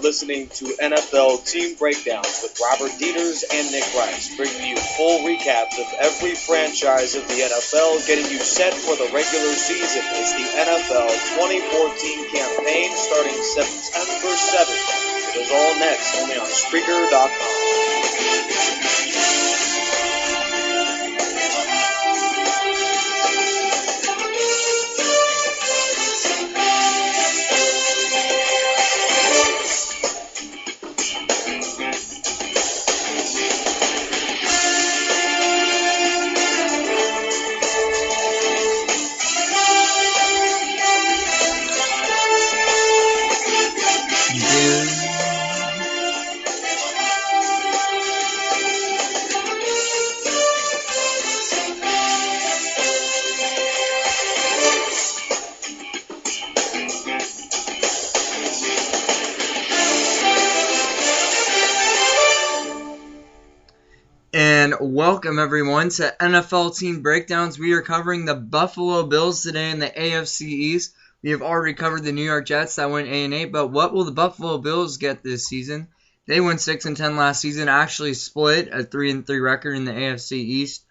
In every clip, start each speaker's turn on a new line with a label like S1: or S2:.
S1: listening to NFL Team Breakdowns with Robert Dieters and Nick Rice, bringing you full recaps of every franchise of the NFL, getting you set for the regular season. It's the NFL 2014 campaign starting September 7th. It is all next, only on Spreaker.com.
S2: And welcome everyone to NFL Team Breakdowns. We are covering the Buffalo Bills today in the AFC East. We have already covered the New York Jets that went 8-8, but what will the Buffalo Bills get this season? They went 6-10 last season, actually split a 3-3 record in the AFC East.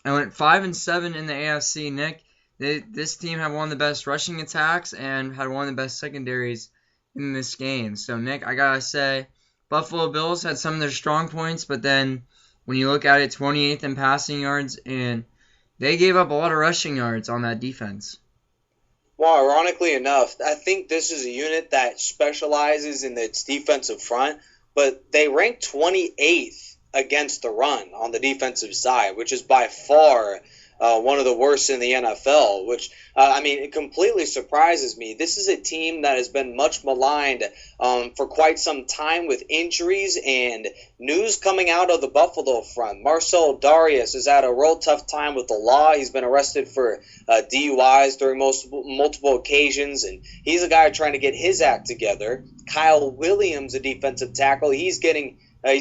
S2: I went 5-7 in the AFC. Nick, this team had one of the best rushing attacks and had one of the best secondaries in this game. So Nick, I gotta say, Buffalo Bills had some of their strong points, but then when you look at it, 28th in passing yards, and they gave up a lot of rushing yards on that defense.
S1: Well, ironically enough, I think this is a unit that specializes in its defensive front, but they ranked 28th against the run on the defensive side, which is by far one of the worst in the NFL, which, it completely surprises me. This is a team that has been much maligned for quite some time with injuries and news coming out of the Buffalo front. Marcel Darius has had a real tough time with the law. He's been arrested for DUIs during multiple occasions, and he's a guy trying to get his act together. Kyle Williams, a defensive tackle, he's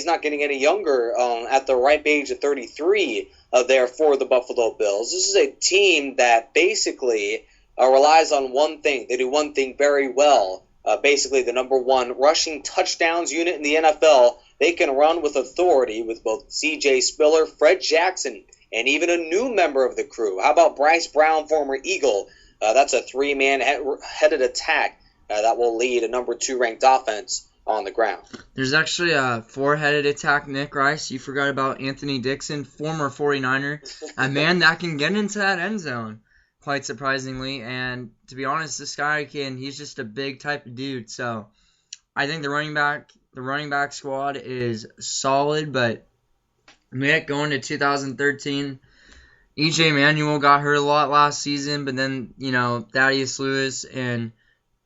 S1: not getting any younger at the ripe age of 33 there for the Buffalo Bills. This is a team that basically relies on one thing. They do one thing very well. Basically the number one rushing touchdowns unit in the NFL. They can run with authority with both C.J. Spiller, Fred Jackson, and even a new member of the crew. How about Bryce Brown, former Eagle? That's a three-man headed attack that will lead a number 2 ranked offense on the ground.
S2: There's actually a 4-headed attack, Nick Rice. You forgot about Anthony Dixon, former 49er, a man that can get into that end zone, quite surprisingly. And to be honest, this guy he's just a big type of dude. So I think the running back squad is solid, but Nick, going to 2013, E.J. Manuel got hurt a lot last season, but then, Thaddeus Lewis and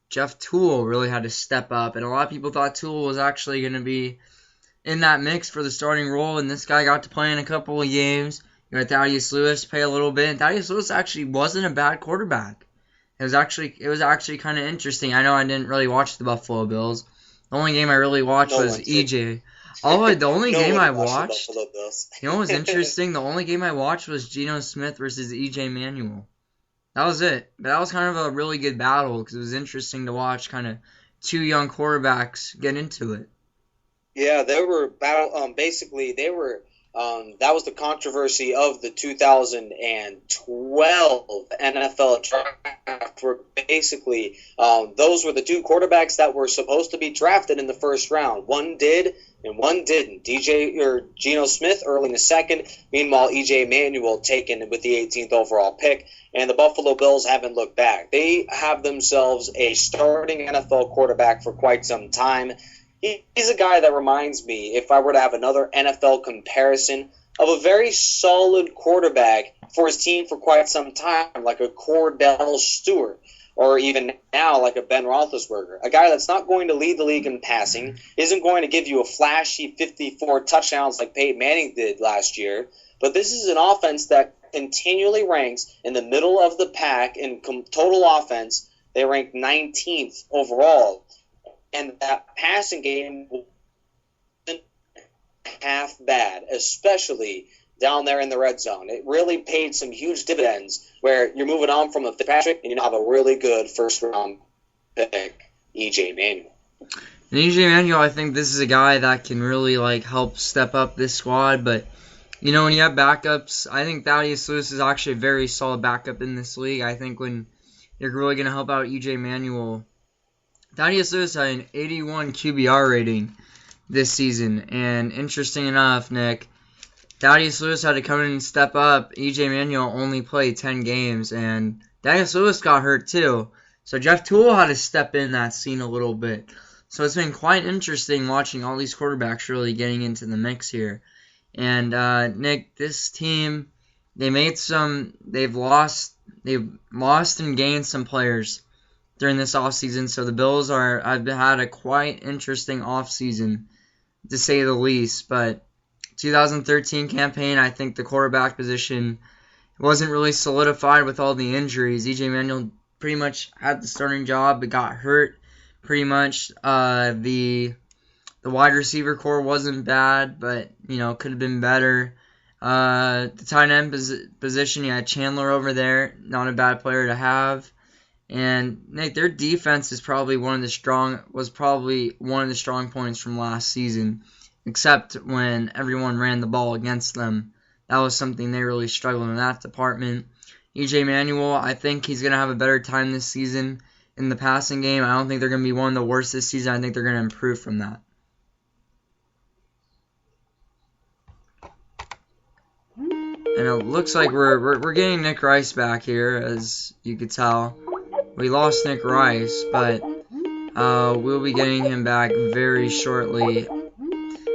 S2: Jeff Toole really had to step up, and a lot of people thought Toole was actually going to be in that mix for the starting role, and this guy got to play in a couple of games. You had Thaddeus Lewis play a little bit, and Thaddeus Lewis actually wasn't a bad quarterback. It was actually kind of interesting. I know I didn't really watch the Buffalo Bills. The only game I really watched was EJ. The only game I watched, what was interesting? The only game I watched was Geno Smith versus E.J. Manuel. That was it. But that was kind of a really good battle because it was interesting to watch kind of two young quarterbacks get into it.
S1: Yeah, they were that was the controversy of the 2012 NFL draft, where basically those were the two quarterbacks that were supposed to be drafted in the first round. One did and one didn't. Geno Smith early in the second, meanwhile E.J. Manuel taken with the 18th overall pick. And the Buffalo Bills haven't looked back. They have themselves a starting NFL quarterback for quite some time. He's a guy that reminds me, if I were to have another NFL comparison, of a very solid quarterback for his team for quite some time, like a Cordell Stewart, or even now like a Ben Roethlisberger. A guy that's not going to lead the league in passing, isn't going to give you a flashy 54 touchdowns like Peyton Manning did last year, but this is an offense that continually ranks in the middle of the pack in total offense. They rank 19th overall. And that passing game wasn't half bad, especially down there in the red zone. It really paid some huge dividends where you're moving on from a Fitzpatrick and you now have a really good first-round pick, E.J. Manuel.
S2: And EJ Manuel, I think this is a guy that can really help step up this squad. But when you have backups, I think Thaddeus Lewis is actually a very solid backup in this league. I think when you're really going to help out EJ Manuel, Thaddeus Lewis had an 81 QBR rating this season. And interesting enough, Nick, Thaddeus Lewis had to come in and step up. EJ Manuel only played 10 games, and Thaddeus Lewis got hurt too. So Jeff Toole had to step in that scene a little bit. So it's been quite interesting watching all these quarterbacks really getting into the mix here. And Nick, this team, they've lost and gained some players during this offseason. So the Bills have had a quite interesting offseason, to say the least. But 2013 campaign, I think the quarterback position wasn't really solidified with all the injuries. EJ Manuel pretty much had the starting job, but got hurt pretty much. The wide receiver core wasn't bad, but could have been better. The tight end position, you had Chandler over there, not a bad player to have. And Nick, their defense is probably one of the strong points from last season, except when everyone ran the ball against them. That was something they really struggled in that department. EJ Manuel, I think he's going to have a better time this season in the passing game. I don't think they're going to be one of the worst this season. I think they're going to improve from that. And it looks like we're getting Nick Rice back here, as you could tell. We lost Nick Rice, but we'll be getting him back very shortly.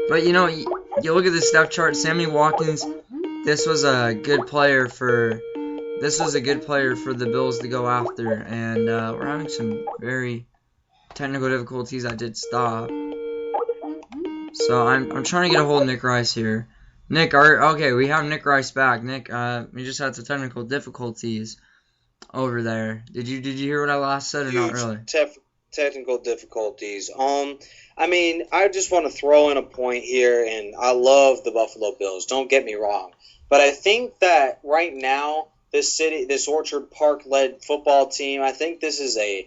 S2: But you look at the depth chart. Sammy Watkins, this was a good player for the Bills to go after, and we're having some very technical difficulties. I did stop, so I'm trying to get a hold of Nick Rice here. Nick, okay, we have Nick Rice back. Nick, we just had some technical difficulties over there. Did you hear what I last said or not really?
S1: Technical difficulties. I just want to throw in a point here, and I love the Buffalo Bills. Don't get me wrong, but I think that right now this Orchard Park-led football team, I think this is a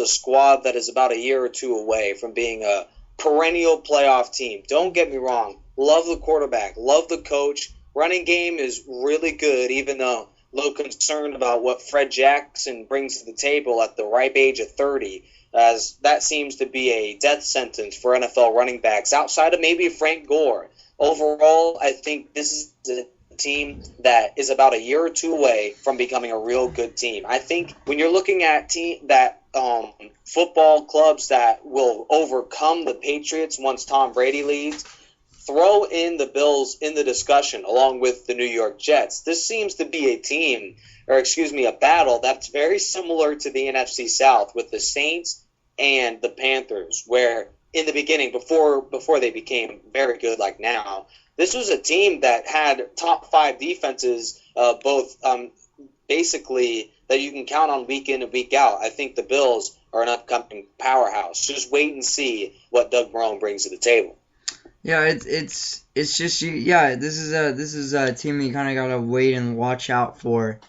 S1: squad that is about a year or two away from being a perennial playoff team. Don't get me wrong. Love the quarterback. Love the coach. Running game is really good, even though a little concerned about what Fred Jackson brings to the table at the ripe age of 30, as that seems to be a death sentence for NFL running backs outside of maybe Frank Gore. Overall, I think this is a team that is about a year or two away from becoming a real good team. I think when you're looking at football clubs that will overcome the Patriots once Tom Brady leaves, throw in the Bills in the discussion along with the New York Jets. This seems to be a battle that's very similar to the NFC South with the Saints and the Panthers, where in the beginning, before they became very good like now, this was a team that had top 5 defenses, basically that you can count on week in and week out. I think the Bills are an upcoming powerhouse. Just wait and see what Doug Marrone brings to the table.
S2: Yeah, it's just this is a team you kind of gotta wait and watch out for.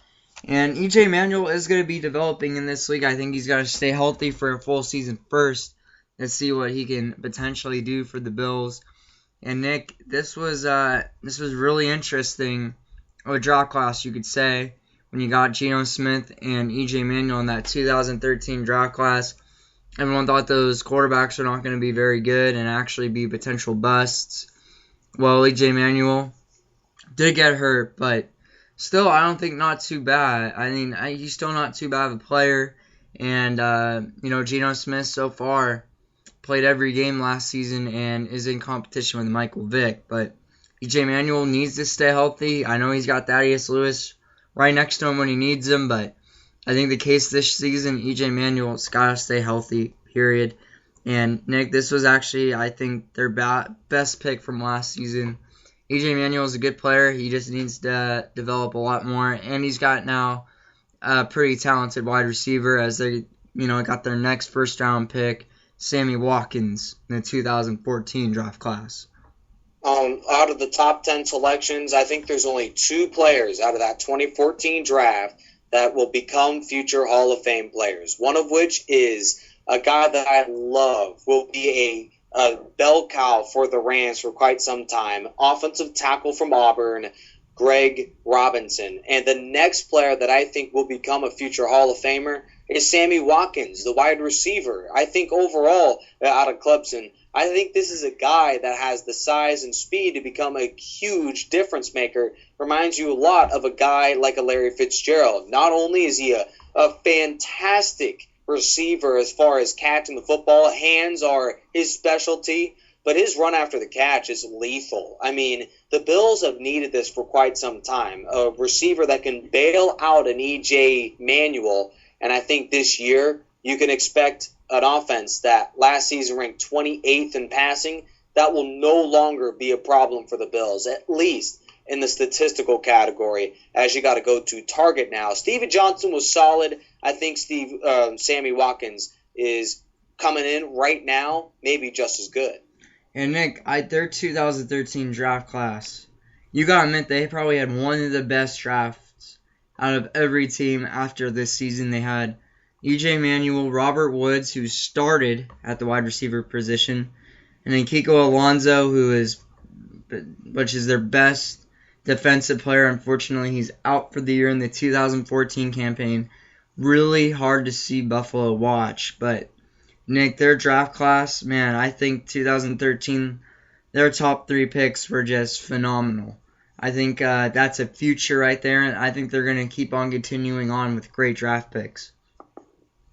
S2: And EJ Manuel is going to be developing in this league. I think he's got to stay healthy for a full season first and see what he can potentially do for the Bills. And Nick, this was really interesting, a draft class you could say, when you got Geno Smith and EJ Manuel in that 2013 draft class. Everyone thought those quarterbacks were not going to be very good and actually be potential busts. Well, EJ Manuel did get hurt, but still, I don't think not too bad. I mean, he's still not too bad of a player. And, Geno Smith so far played every game last season and is in competition with Michael Vick. But EJ Manuel needs to stay healthy. I know he's got Thaddeus Lewis right next to him when he needs him, but I think the case this season, EJ Manuel's got to stay healthy, period. And, Nick, this was actually, I think, their best pick from last season. EJ Manuel is a good player. He just needs to develop a lot more. And he's got now a pretty talented wide receiver as they, got their next first-round pick, Sammy Watkins, in the 2014 draft class.
S1: Out of the top 10 selections, I think there's only 2 players out of that 2014 draft that will become future Hall of Fame players. One of which is a guy that I love, will be a bell cow for the Rams for quite some time. Offensive tackle from Auburn, Greg Robinson. And the next player that I think will become a future Hall of Famer is Sammy Watkins, the wide receiver. I think overall, out of Clemson, I think this is a guy that has the size and speed to become a huge difference maker. Reminds you a lot of a guy like a Larry Fitzgerald. Not only is he a fantastic receiver as far as catching the football, hands are his specialty, but his run after the catch is lethal. I mean, the Bills have needed this for quite some time. A receiver that can bail out an E.J. Manuel, and I think this year you can expect an offense that last season ranked 28th in passing. That will no longer be a problem for the Bills, at least in the statistical category, as you got to go to target now. Steven Johnson was solid. I think Sammy Watkins is coming in right now, maybe just as good.
S2: And Nick, their 2013 draft class, you gotta admit they probably had one of the best drafts out of every team after this season. They had E.J. Manuel, Robert Woods, who started at the wide receiver position, and then Kiko Alonso, which is their best defensive player. Unfortunately, he's out for the year in the 2014 campaign. Really hard to see Buffalo watch, but Nick, their draft class, man, I think 2013, their top 3 picks were just phenomenal. I think that's a future right there, and I think they're going to keep on continuing on with great draft picks.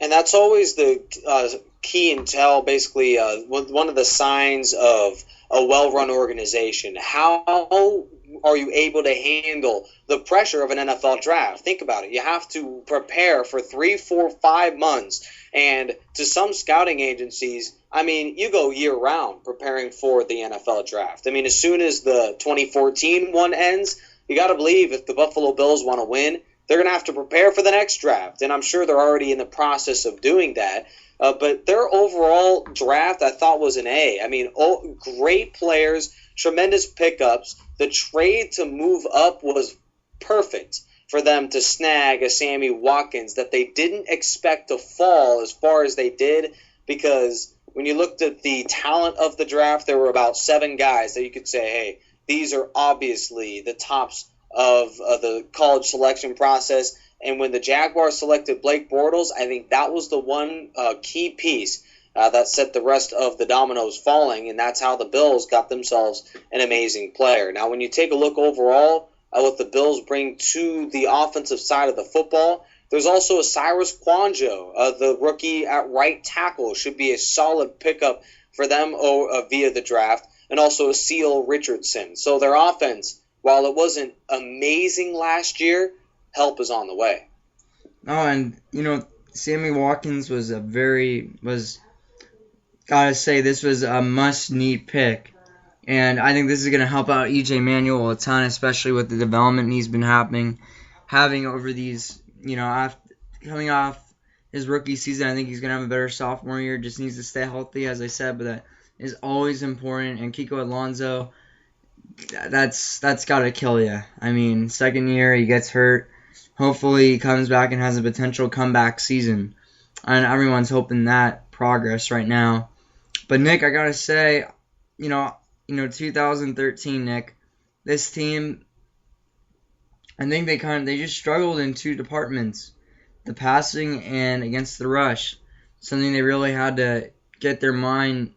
S1: And that's always the key and tell, basically, one of the signs of a well-run organization. How are you able to handle the pressure of an NFL draft? Think about it. You have to prepare for 3, 4, 5 months. And to some scouting agencies, I mean, you go year-round preparing for the NFL draft. I mean, as soon as the 2014 one ends, you got to believe if the Buffalo Bills want to win, they're going to have to prepare for the next draft. And I'm sure they're already in the process of doing that. But their overall draft, I thought, was an A. I mean, great players, tremendous pickups. The trade to move up was perfect for them to snag a Sammy Watkins that they didn't expect to fall as far as they did, because when you looked at the talent of the draft, there were about 7 guys that you could say, hey, these are obviously the tops of the college selection process. And when the Jaguars selected Blake Bortles, I think that was the one key piece that set the rest of the dominoes falling, and that's how the Bills got themselves an amazing player. Now, when you take a look overall at what the Bills bring to the offensive side of the football, there's also a Cyrus Kwanjo, the rookie at right tackle, should be a solid pickup for them via the draft, and also a Seal Richardson. So their offense, while it wasn't amazing last year, help is on the way.
S2: Oh, and, Sammy Watkins gotta say, this was a must-need pick. And I think this is going to help out E.J. Manuel a ton, especially with the development he's been having over these, coming off his rookie season. I think he's going to have a better sophomore year. Just needs to stay healthy, as I said, but that is always important. And Kiko Alonso, that's got to kill you. I mean, second year, he gets hurt. Hopefully he comes back and has a potential comeback season. And everyone's hoping that progress right now. But, Nick, I got to say, 2013, Nick, this team, I think they just struggled in 2 departments, the passing and against the rush. Something they really had to get their mind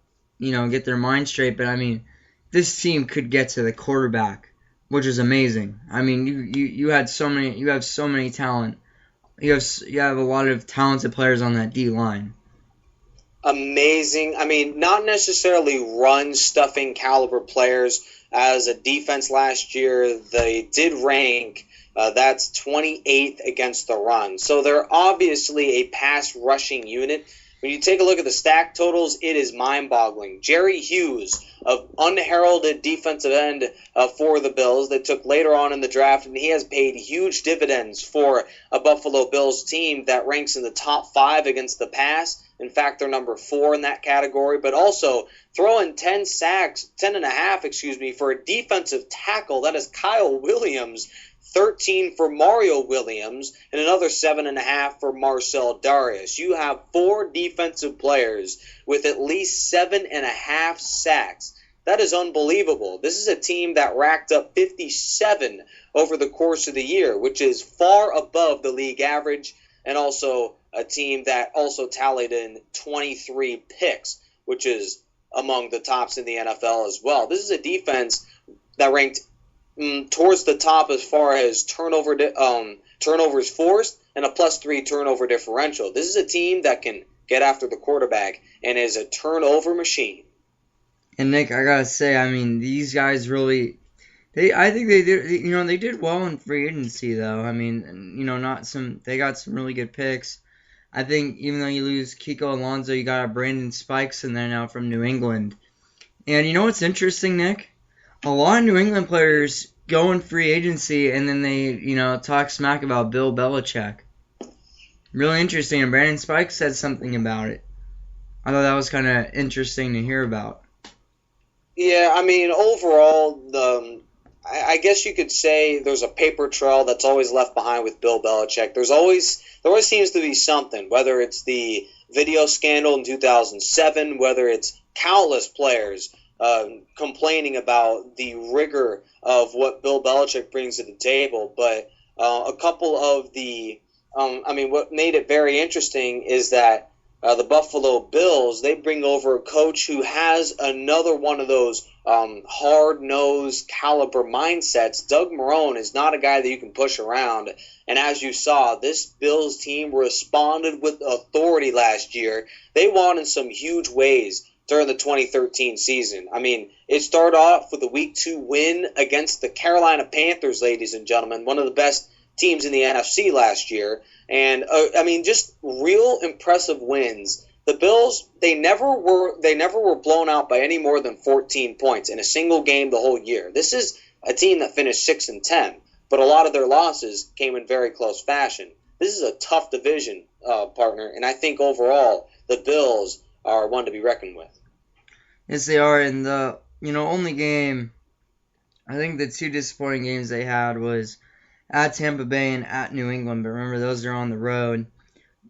S2: straight. But I mean, this team could get to the quarterback, which is amazing. I mean, you have so many talent. You have a lot of talented players on that D line.
S1: Amazing. I mean, not necessarily run-stuffing caliber players. As a defense last year, they did rank, that's 28th against the run. So they're obviously a pass-rushing unit. When you take a look at the stack totals, it is mind-boggling. Jerry Hughes, of unheralded defensive end for the Bills that took later on in the draft, and he has paid huge dividends for a Buffalo Bills team that ranks in the top 5 against the pass. In fact, they're number 4 in that category, but also throwing 10 and a half, for a defensive tackle. That is Kyle Williams, 13 for Mario Williams, and another 7.5 for Marcel Darius. You have 4 defensive players with at least 7.5 sacks. That is unbelievable. This is a team that racked up 57 over the course of the year, which is far above the league average, and also a team that also tallied in 23 picks, which is among the tops in the NFL as well. This is a defense that ranked towards the top as far as turnovers forced and a +3 turnover differential. This is a team that can get after the quarterback and is a turnover machine.
S2: And Nick, I gotta say, I mean, these guys really, I think they did, they did well in free agency though. I mean, they got some really good picks. I think even though you lose Kiko Alonso, you got Brandon Spikes in there now from New England. And you know what's interesting, Nick? A lot of New England players go in free agency and then they, talk smack about Bill Belichick. Really interesting, and Brandon Spikes said something about it. I thought that was kind of interesting to hear about.
S1: Yeah, I mean, overall, I guess you could say there's a paper trail that's always left behind with Bill Belichick. There always seems to be something, whether it's the video scandal in 2007, whether it's countless players complaining about the rigor of what Bill Belichick brings to the table. But a couple of what made it very interesting is that the Buffalo Bills, they bring over a coach who has another one of those hard-nosed caliber mindsets. Doug Marrone is not a guy that you can push around. And as you saw, this Bills team responded with authority last year. They won in some huge ways during the 2013 season. I mean, it started off with a Week 2 win against the Carolina Panthers, ladies and gentlemen, one of the best teams in the NFC last year. And just real impressive wins. The Bills, they never were blown out by any more than 14 points in a single game the whole year. This is a team that finished 6-10, but a lot of their losses came in very close fashion. This is a tough division, partner, and I think overall the Bills are one to be reckoned with.
S2: Yes, they are. And the only game, I think the 2 disappointing games they had was at Tampa Bay and at New England, but remember, those are on the road.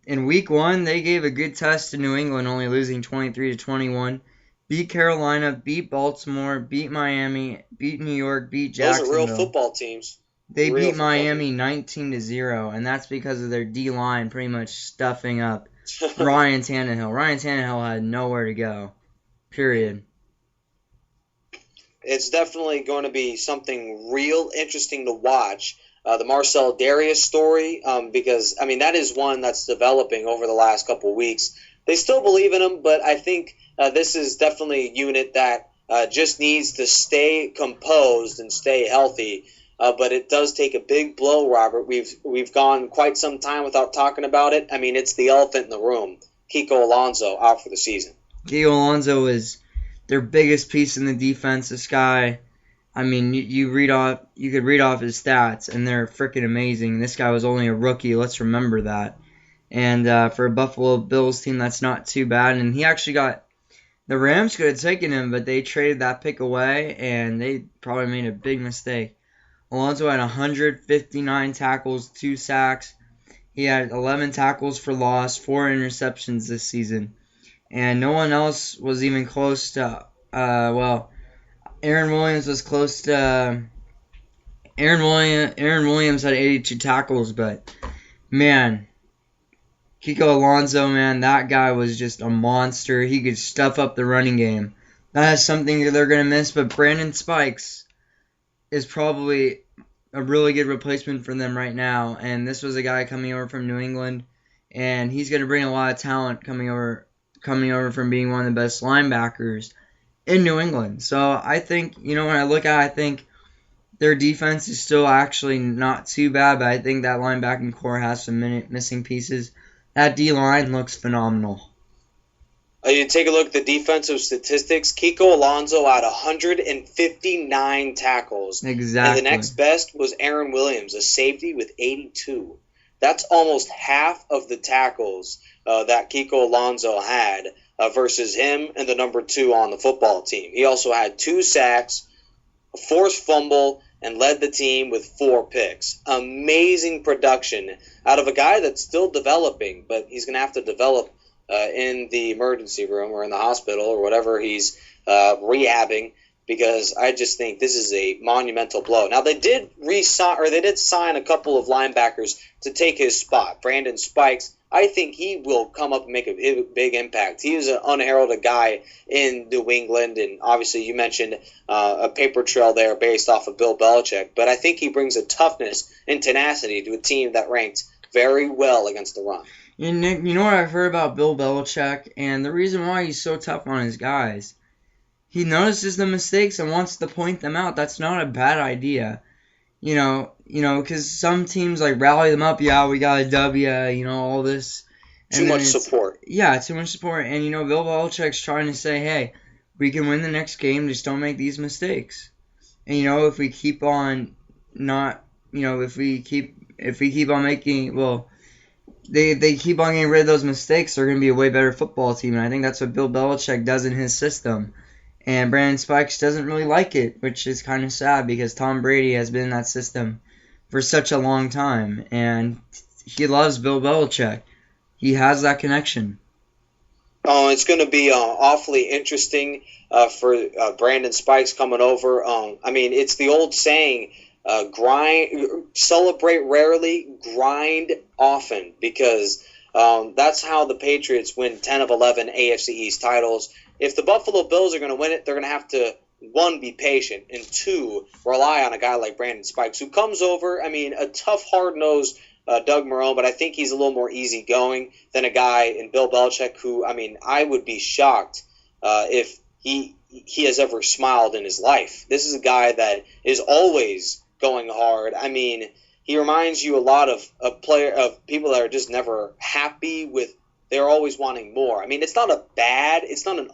S2: In Week 1, they gave a good test to New England, only losing 23-21. Beat Carolina, beat Baltimore, beat Miami, beat New York, beat Jacksonville.
S1: Those are real football teams.
S2: They beat Miami 19-0, and that's because of their D-line pretty much stuffing up Ryan Tannehill. Ryan Tannehill had nowhere to go, period.
S1: It's definitely going to be something real interesting to watch. The Marcel Darius story, because, that is one that's developing over the last couple of weeks. They still believe in him, but I think this is definitely a unit that just needs to stay composed and stay healthy. But it does take a big blow, Robert. We've gone quite some time without talking about it. It's the elephant in the room. Kiko Alonso out for the season.
S2: Kiko Alonso is their biggest piece in the defense. This guy, you could read off his stats, and they're freaking amazing. This guy was only a rookie. Let's remember that. And for a Buffalo Bills team, that's not too bad. And he actually the Rams could have taken him, but they traded that pick away, and they probably made a big mistake. Alonso had 159 tackles, 2 sacks. He had 11 tackles for loss, 4 interceptions this season. And no one else was even close to, Aaron Williams was close to, Aaron Williams had 82 tackles, but, man, Kiko Alonso, man, that guy was just a monster. He could stuff up the running game. That is something that they're going to miss, but Brandon Spikes is probably a really good replacement for them right now. And this was a guy coming over from New England, and he's going to bring a lot of talent coming over from being one of the best linebackers in New England. So I think, when I look at it, I think their defense is still actually not too bad, but I think that linebacking core has some missing pieces. That D-line looks phenomenal.
S1: You take a look at the defensive statistics. Kiko Alonso had 159 tackles.
S2: Exactly.
S1: And the next best was Aaron Williams, a safety with 82. That's almost half of the tackles that Kiko Alonso had versus him and the number 2 on the football team. He also had 2 sacks, a forced fumble, and led the team with 4 picks. Amazing production out of a guy that's still developing, but he's going to have to develop in the emergency room or in the hospital or whatever he's rehabbing, because I just think this is a monumental blow. Now, they did sign a couple of linebackers to take his spot. Brandon Spikes, I think he will come up and make a big impact. He is an unheralded guy in New England, and obviously you mentioned a paper trail there based off of Bill Belichick, but I think he brings a toughness and tenacity to a team that ranked very well against the run.
S2: And Nick, you know what I've heard about Bill Belichick, and the reason why he's so tough on his guys, he notices the mistakes and wants to point them out. That's not a bad idea. You know, because some teams like rally them up. Yeah, we got a W. All this.
S1: Too much support.
S2: Yeah, too much support. And Bill Belichick's trying to say, hey, we can win the next game. Just don't make these mistakes. And if we keep on if we keep on making they keep on getting rid of those mistakes, they're going to be a way better football team. And I think that's what Bill Belichick does in his system. And Brandon Spikes doesn't really like it, which is kind of sad because Tom Brady has been in that system for such a long time. And he loves Bill Belichick. He has that connection.
S1: Oh, it's going to be awfully interesting for Brandon Spikes coming over. It's the old saying, celebrate rarely, grind often, because that's how the Patriots win 10 of 11 AFC East titles. If the Buffalo Bills are going to win it, they're going to have to, 1, be patient, and 2, rely on a guy like Brandon Spikes, who comes over, a tough, hard-nosed Doug Marrone, but I think he's a little more easygoing than a guy in Bill Belichick, who, I would be shocked if he has ever smiled in his life. This is a guy that is always going hard. He reminds you a lot of people that are just never happy with. They're always wanting more. It's not an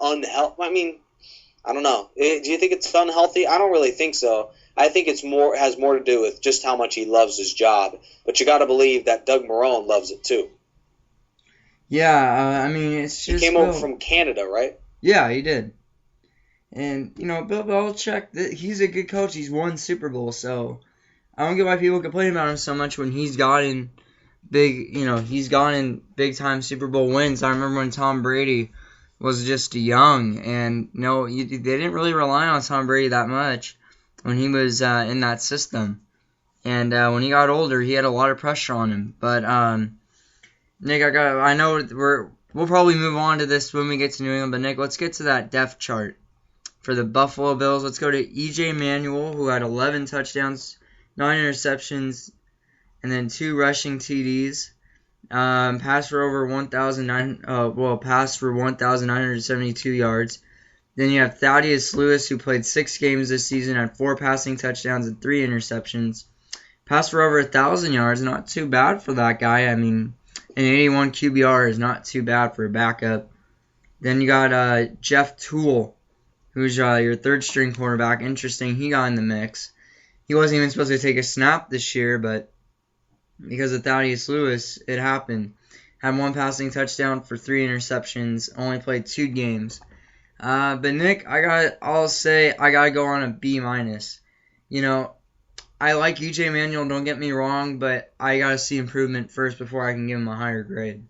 S1: unhealthy. I don't know. Do you think it's unhealthy? I don't really think so. I think has more to do with just how much he loves his job. But you got to believe that Doug Marrone loves it too.
S2: Yeah, it's just.
S1: He came over from Canada, right?
S2: Yeah, he did. And Bill Belichick, he's a good coach. He's won Super Bowl, so I don't get why people complain about him so much when he's gotten he's gone in big time Super Bowl wins. I remember when Tom Brady was just young, and they didn't really rely on Tom Brady that much when he was in that system. And when he got older, he had a lot of pressure on him. But Nick, I know we'll probably move on to this when we get to New England. But Nick, let's get to that depth chart for the Buffalo Bills. Let's go to E.J. Manuel, who had 11 touchdowns, 9 interceptions, and then 2 rushing TDs. Passed for 1,972 yards. Then you have Thaddeus Lewis, who played 6 games this season, had 4 passing touchdowns and 3 interceptions. Passed for over 1,000 yards, not too bad for that guy. An 81 QBR is not too bad for a backup. Then you got Jeff Toole, who's your third-string quarterback. Interesting, he got in the mix. He wasn't even supposed to take a snap this year, but because of Thaddeus Lewis, it happened. Had 1 passing touchdown for 3 interceptions. Only played 2 games. But Nick, I'll say I gotta go on a B-. I like E.J. Manuel, don't get me wrong, but I gotta see improvement first before I can give him a higher grade.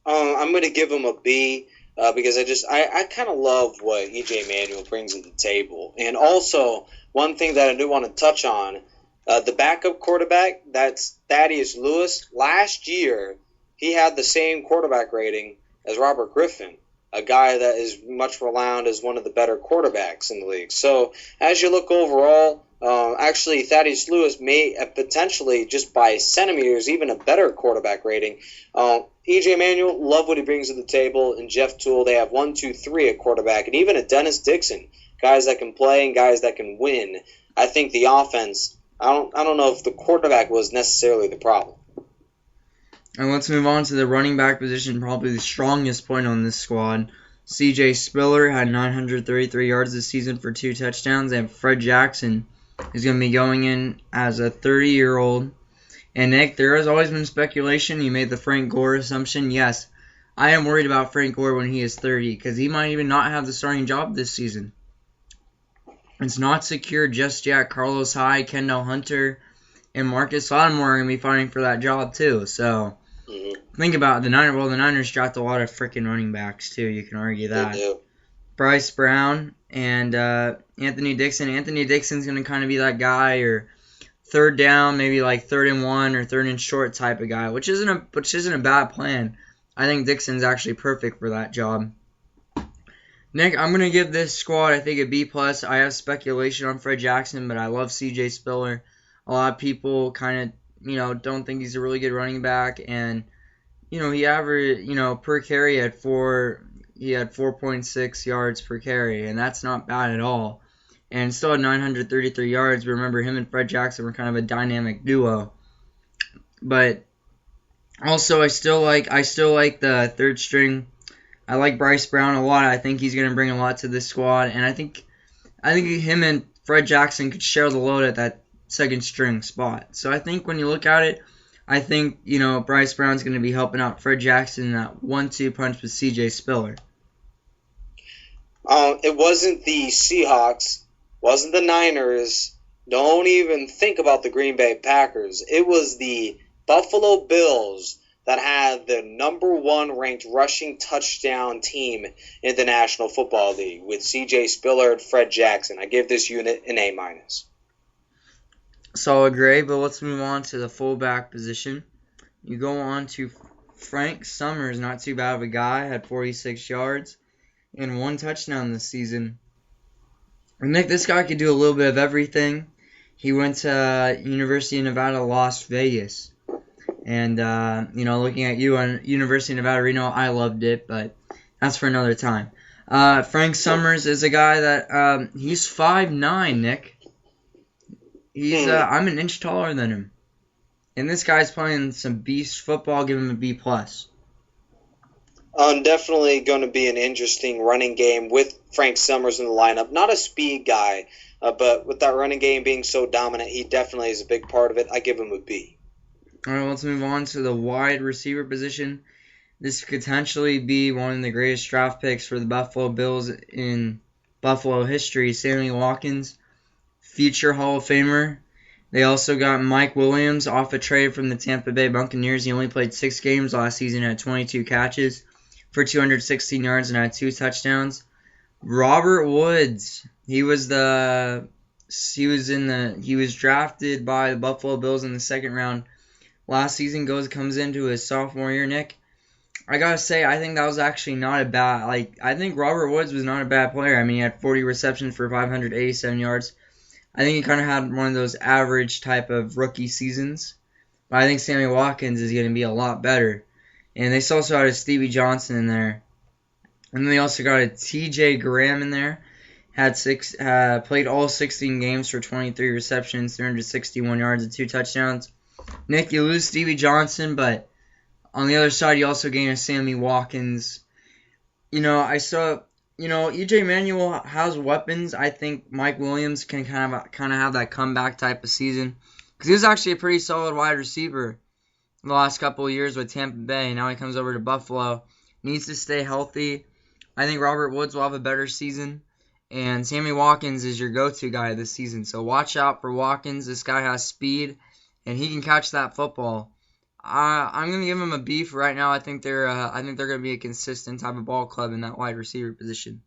S1: I'm gonna give him a B because I kind of love what E.J. Manuel brings to the table, and also one thing that I do want to touch on. The backup quarterback, that's Thaddeus Lewis. Last year, he had the same quarterback rating as Robert Griffin, a guy that is much renowned as one of the better quarterbacks in the league. So, as you look overall, actually, Thaddeus Lewis may potentially, just by centimeters, even a better quarterback rating. E.J. Manuel, love what he brings to the table. And Jeff Toole, they have 1, 2, 3 at quarterback. And even a Dennis Dixon, guys that can play and guys that can win. I think the offense... I don't know if the quarterback was necessarily the problem.
S2: And let's move on to the running back position, probably the strongest point on this squad. C.J. Spiller had 933 yards this season for 2 touchdowns, and Fred Jackson is going to be going in as a 30-year-old. And Nick, there has always been speculation. You made the Frank Gore assumption. Yes, I am worried about Frank Gore when he is 30, because he might even not have the starting job this season. It's not secure just yet. Carlos Hyde, Kendall Hunter, and Marcus Lattimore are going to be fighting for that job too. So think about it. The Niners dropped a lot of freaking running backs too. You can argue that.
S1: They do.
S2: Bryce Brown and Anthony Dixon. Anthony Dixon's going to kind of be that guy, or third down, maybe like 3rd and 1 or 3rd and short type of guy, which isn't a bad plan. I think Dixon's actually perfect for that job. Nick, I'm gonna give this squad, I think, a B+. I have speculation on Fred Jackson, but I love C.J. Spiller. A lot of people kind of, don't think he's a really good running back, and he averaged, per carry at he had 4.6 yards per carry, and that's not bad at all. And still had 933 yards. Remember, him and Fred Jackson were kind of a dynamic duo. But also, I still like the third string. I like Bryce Brown a lot. I think he's going to bring a lot to this squad, and I think him and Fred Jackson could share the load at that second string spot. So I think when you look at it, I think Bryce Brown's going to be helping out Fred Jackson in that 1-2 punch with C.J. Spiller.
S1: It wasn't the Seahawks, wasn't the Niners. Don't even think about the Green Bay Packers. It was the Buffalo Bills that had the number 1 ranked rushing touchdown team in the National Football League with C.J. Spiller and Fred Jackson. I give this unit an A-.
S2: Solid grade, but let's move on to the fullback position. You go on to Frank Summers, not too bad of a guy, had 46 yards and 1 touchdown this season. And Nick, this guy could do a little bit of everything. He went to University of Nevada, Las Vegas. And, looking at you on University of Nevada, Reno, I loved it, but that's for another time. Frank Summers is a guy that, he's 5'9", Nick. He's, I'm an inch taller than him. And this guy's playing some beast football, give him a B+.
S1: Definitely going to be an interesting running game with Frank Summers in the lineup. Not a speed guy, but with that running game being so dominant, he definitely is a big part of it. I give him a B.
S2: All right, let's move on to the wide receiver position. This could potentially be one of the greatest draft picks for the Buffalo Bills in Buffalo history. Sammy Watkins, future Hall of Famer. They also got Mike Williams off a trade from the Tampa Bay Buccaneers. He only played 6 games last season, had 22 catches for 216 yards and had 2 touchdowns. Robert Woods, he was drafted by the Buffalo Bills in the 2nd round. Last season comes into his sophomore year, Nick. I gotta say, I think that was actually not a bad, I think Robert Woods was not a bad player. I mean, he had 40 receptions for 587 yards. I think he kind of had one of those average type of rookie seasons. But I think Sammy Watkins is going to be a lot better. And they also had a Stevie Johnson in there. And then they also got a TJ Graham in there. Played all 16 games for 23 receptions, 361 yards, and 2 touchdowns. Nick, you lose Stevie Johnson, but on the other side, you also gain a Sammy Watkins. EJ Manuel has weapons. I think Mike Williams can kind of have that comeback type of season. Because he was actually a pretty solid wide receiver the last couple of years with Tampa Bay. Now he comes over to Buffalo. Needs to stay healthy. I think Robert Woods will have a better season. And Sammy Watkins is your go-to guy this season. So watch out for Watkins. This guy has speed, and he can catch that football. I'm gonna give him a B for right now. I think they're gonna be a consistent type of ball club in that wide receiver position.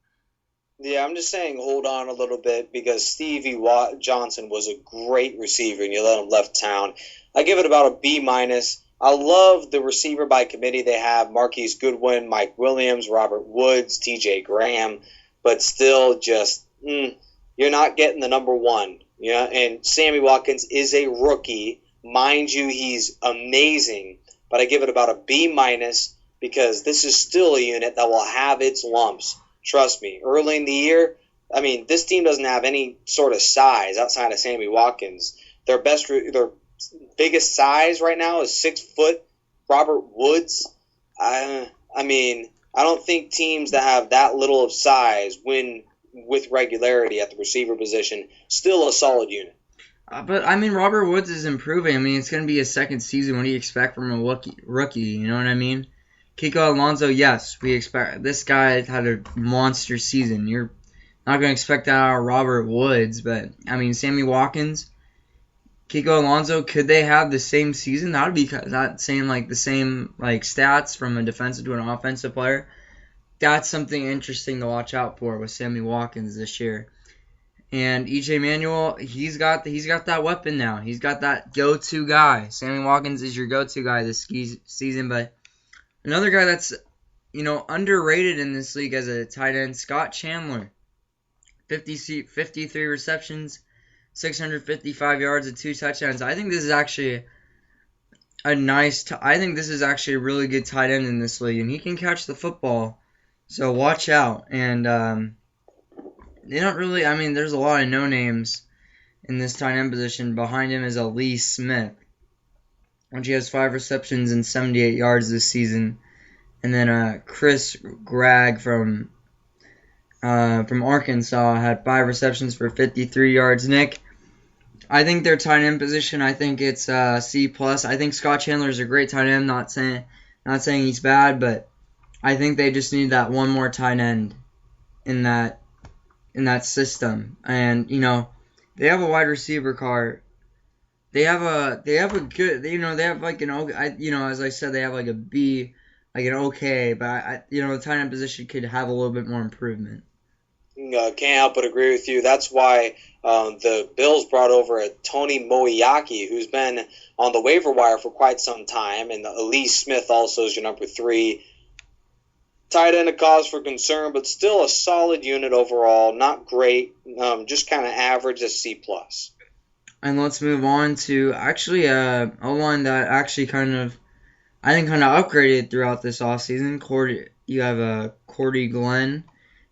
S1: Yeah, I'm just saying hold on a little bit because Stevie Johnson was a great receiver and you let him left town. I give it about a B-. I love the receiver by committee they have: Marquise Goodwin, Mike Williams, Robert Woods, TJ Graham, but still just you're not getting the number 1. Yeah, and Sammy Watkins is a rookie. Mind you, he's amazing, but I give it about a B- because this is still a unit that will have its lumps. Trust me, early in the year, I mean, this team doesn't have any sort of size outside of Sammy Watkins. Their biggest size right now is 6 foot Robert Woods. I mean, I don't think teams that have that little of size win with regularity at the receiver position. Still a solid unit.
S2: But, I mean, Robert Woods is improving. I mean, it's going to be his 2nd season. What do you expect from a rookie? You know what I mean? Kiko Alonso, yes, we expect. This guy had a monster season. Not going to expect that out of Robert Woods, but, I mean, Sammy Watkins, Kiko Alonso, could they have the same season? That would be not saying like the same like stats from a defensive to an offensive player. That's something interesting to watch out for with Sammy Watkins this year. And EJ Manuel, he's got that weapon now. He's got that go-to guy. Sammy Watkins is your go-to guy this season. But another guy that's underrated in this league as a tight end, Scott Chandler, 53 receptions, 655 yards and 2 touchdowns. I think this is actually a really good tight end in this league, and he can catch the football. So watch out. And they don't really. I mean, there's a lot of no names in this tight end position. Behind him is Lee Smith, which he has 5 receptions and 78 yards this season, and then Chris Gregg from Arkansas had 5 receptions for 53 yards. Nick, I think their tight end position, I think it's C+. I think Scott Chandler is a great tight end. Not saying he's bad, but I think they just need that one more tight end in that system. And they have a wide receiver car. They have a good. They have like an as I said, they have like a B, like an okay, but the tight end position could have a little bit more improvement.
S1: Can't help but agree with you. That's why the Bills brought over a Tony Moiaki, who's been on the waiver wire for quite some time, and Lee Smith also is your number 3 tight end. A cause for concern, but still a solid unit overall. Not great, just kind of average, a C+.
S2: And let's move on to actually a line that actually kind of upgraded throughout this offseason. You have Cordy Glenn.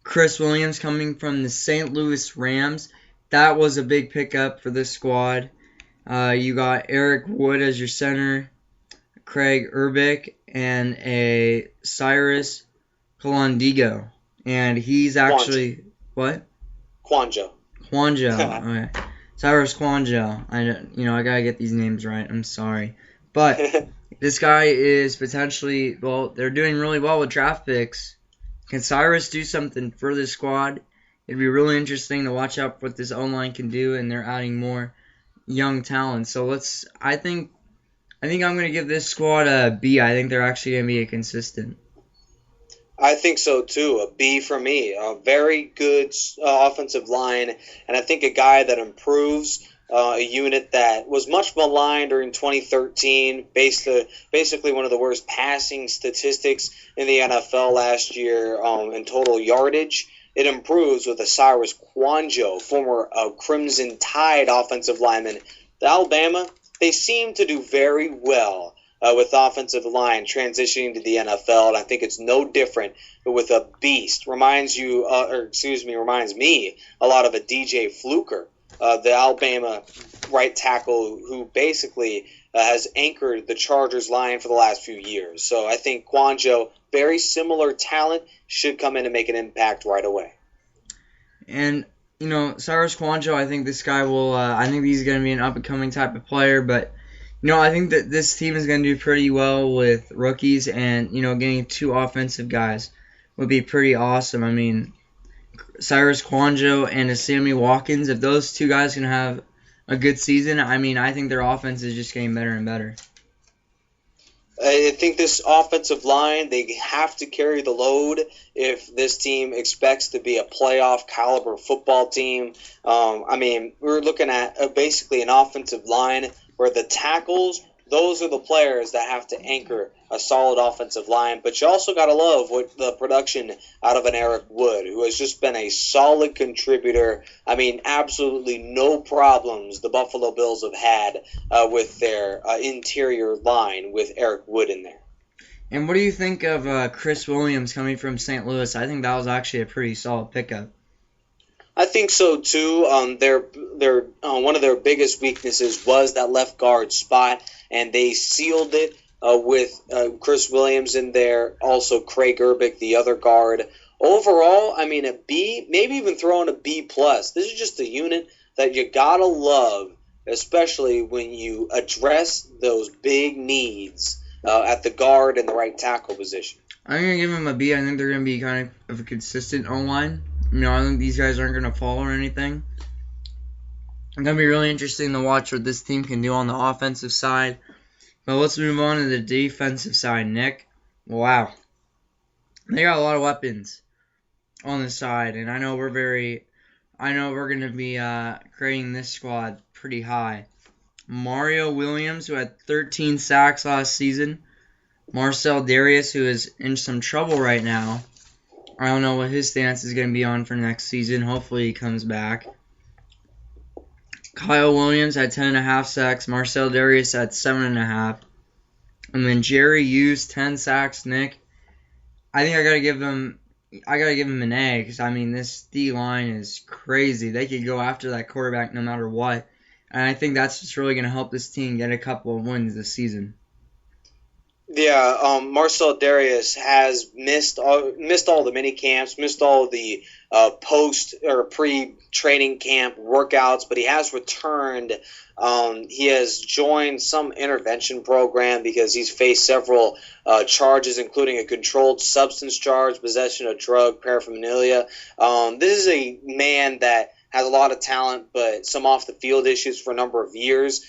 S2: Chris Williams coming from the St. Louis Rams. That was a big pickup for this squad. You got Eric Wood as your center, Craig Urbick, and a Cyrus Colandigo. And he's actually... What?
S1: Quanjo.
S2: Okay. Cyrus Quanjo. I gotta get these names right. I'm sorry. But this guy is potentially... Well, they're doing really well with draft picks. Can Cyrus do something for this squad? It'd be really interesting to watch out what this O-line can do, and they're adding more young talent. So I think I'm going to give this squad a B. I think they're actually going to be consistent.
S1: I think so too. A B for me. A very good offensive line, and I think a guy that improves. A unit that was much maligned during 2013, basically one of the worst passing statistics in the NFL last year in total yardage. It improves with a Cyrus Quanjo, former Crimson Tide offensive lineman. The Alabama, they seem to do very well with offensive line transitioning to the NFL, and I think it's no different with a beast. Reminds me a lot of a DJ Fluker. The Alabama right tackle who basically has anchored the Chargers line for the last few years. So I think Quanjo, very similar talent, should come in and make an impact right away.
S2: And, Cyrus Quanjo, I think this guy will, I think he's going to be an up-and-coming type of player, but, I think that this team is going to do pretty well with rookies, and, getting 2 offensive guys would be pretty awesome. I mean, Cyrus Quanjo and a Sammy Watkins, if those 2 guys can have a good season, I think their offense is just getting better and better.
S1: I think this offensive line, they have to carry the load if this team expects to be a playoff caliber football team. We're looking at basically an offensive line where the tackles, those are the players that have to anchor a solid offensive line. But you also got to love what the production out of an Eric Wood, who has just been a solid contributor. Absolutely no problems the Buffalo Bills have had with their interior line with Eric Wood in there.
S2: And what do you think of Chris Williams coming from St. Louis? I think that was actually a pretty solid pickup.
S1: I think so too. Their one of their biggest weaknesses was that left guard spot, and they sealed it with Chris Williams in there. Also, Craig Urbick, the other guard. Overall, a B, maybe even throwing a B+. This is just a unit that you gotta love, especially when you address those big needs at the guard and the right tackle position.
S2: I'm gonna give them a B. I think they're gonna be kind of a consistent O-line. I think these guys aren't going to fall or anything. It's going to be really interesting to watch what this team can do on the offensive side. But let's move on to the defensive side, Nick. Wow. They got a lot of weapons on the side, and I know we're going to be creating this squad pretty high. Mario Williams, who had 13 sacks last season. Marcel Darius, who is in some trouble right now. I don't know what his stance is going to be on for next season. Hopefully he comes back. Kyle Williams had 10.5 sacks. Marcel Darius had 7.5. And then Jerry Hughes, 10 sacks. Nick, I think I gotta give him an A, because this D line is crazy. They could go after that quarterback no matter what, and I think that's just really gonna help this team get a couple of wins this season.
S1: Yeah, Marcel Darius has missed all the mini camps, missed all the post or pre-training camp workouts, but he has returned. He has joined some intervention program because he's faced several charges, including a controlled substance charge, possession of drug paraphernalia. This is a man that has a lot of talent, but some off-the-field issues for a number of years.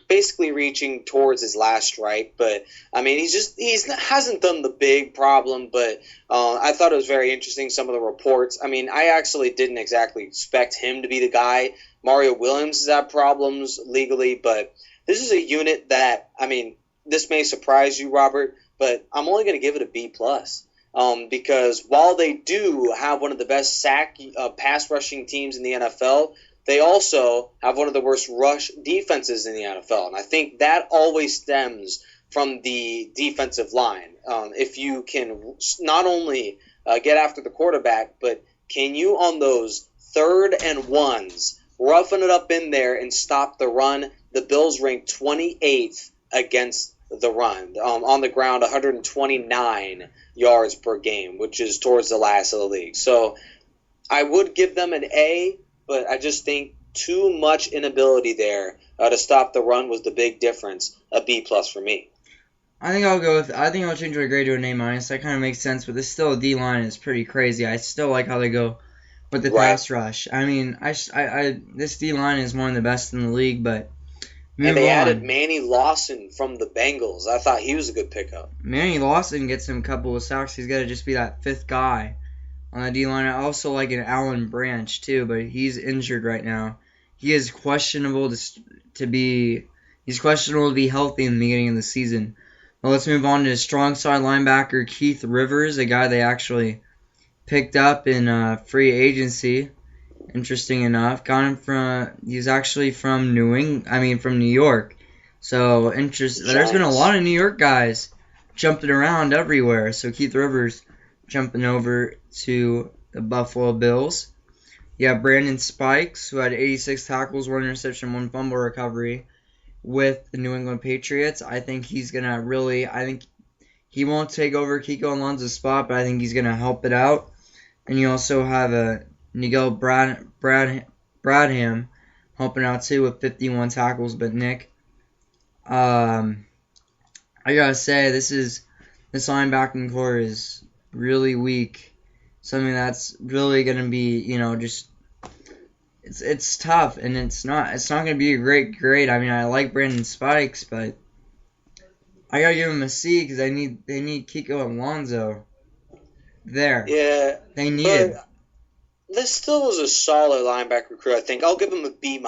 S1: Basically reaching towards his last strike, but he hasn't done the big problem. But I thought it was very interesting, some of the reports. I actually didn't exactly expect him to be the guy. Mario Williams has had problems legally, but this is a unit that this may surprise you, Robert, but I'm only going to give it a B+. Because while they do have one of the best pass rushing teams in the NFL, they also have one of the worst rush defenses in the NFL. And I think that always stems from the defensive line. If you can not only get after the quarterback, but can you on those 3rd and 1s roughing it up in there and stop the run? The Bills ranked 28th against the run. On the ground, 129 yards per game, which is towards the last of the league. So I would give them an A, but I just think too much inability there to stop the run was the big difference. A B+ for me.
S2: I think I'll change my grade to an A-. That kind of makes sense, but this still D line is pretty crazy. I still like how they go with the pass rush. This D line is one of the best in the league, but
S1: and they added Manny Lawson from the Bengals. I thought he was a good pickup.
S2: Manny Lawson gets him a couple of sacks. He's got to just be that 5th guy on the D-line. I also like an Alan Branch, too, but he's injured right now. He is questionable to be healthy in the beginning of the season. Well, let's move on to strong side linebacker Keith Rivers, a guy they actually picked up in free agency. Interesting enough, he's actually from from New York. So there's been a lot of New York guys jumping around everywhere. So Keith Rivers jumping over to the Buffalo Bills. You have Brandon Spikes, who had 86 tackles, 1 interception, 1 fumble recovery with the New England Patriots. I think he's gonna I think he won't take over Kiko Alonso's spot, but I think he's gonna help it out. And you also have Nigel Bradham helping out too with 51 tackles. But Nick, I gotta say this linebacking core is really weak. Something that's really gonna be it's tough, and it's not gonna be a great grade. I like Brandon Spikes, but I gotta give him a C because they need Kiko Alonso there.
S1: Yeah,
S2: they need it.
S1: This still is a solid linebacker crew, I think. I'll give him a B-